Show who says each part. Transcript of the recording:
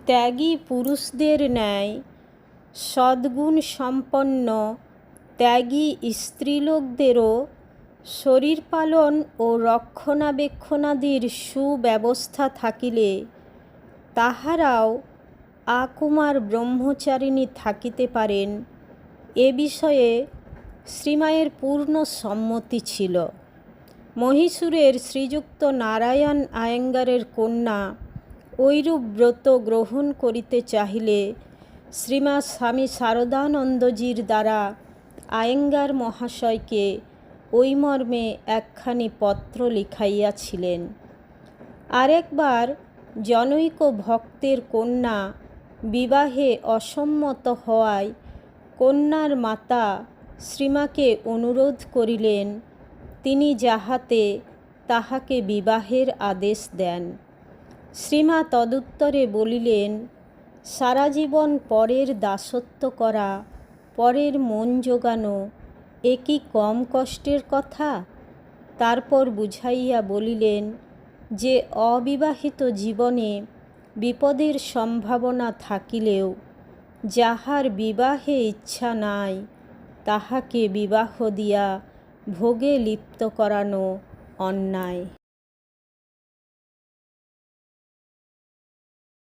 Speaker 1: ত্যাগী পুরুষদের ন্যায় সদ্গুণ সম্পন্ন ত্যাগী স্ত্রীলোকদেরও শরীর পালন ও রক্ষণাবেক্ষণাদির সুব্যবস্থা থাকিলে তাহারাও আকুমার ব্রহ্মচারিণী থাকিতে পারেন, এ বিষয়ে শ্রীমায়ের পূর্ণ সম্মতি ছিল। মহীশূরের শ্রীযুক্ত নারায়ণ আয়েঙ্গারের কন্যা ঐরূপ ব্রত গ্রহণ করিতে চাহিলে শ্রীমা স্বামী শারদানন্দজির দ্বারা আয়েঙ্গার মহাশয়কে ওই মর্মে একখানি পত্র লিখাইয়াছিলেন। আরেকবার জনৈক ভক্তের কন্যা বিবাহে অসম্মত হওয়ায় কন্যার মাতা শ্রীমাকে অনুরোধ করিলেন তিনি যাহাতে তাহাকে বিবাহের আদেশ দেন। শ্রীমা তদুত্তরে বলিলেন, সারা জীবন পরের দাসত্ব করা, পরের মন জোগানো, এ কি কম কষ্টের কথা? তারপর বুঝাইয়া বলিলেন যে অবিবাহিত জীবনে বিপদের সম্ভাবনা থাকিলেও যাহার বিবাহে ইচ্ছা নাই তাহাকে বিবাহ দিয়া ভোগে লিপ্ত করানো অন্যায়।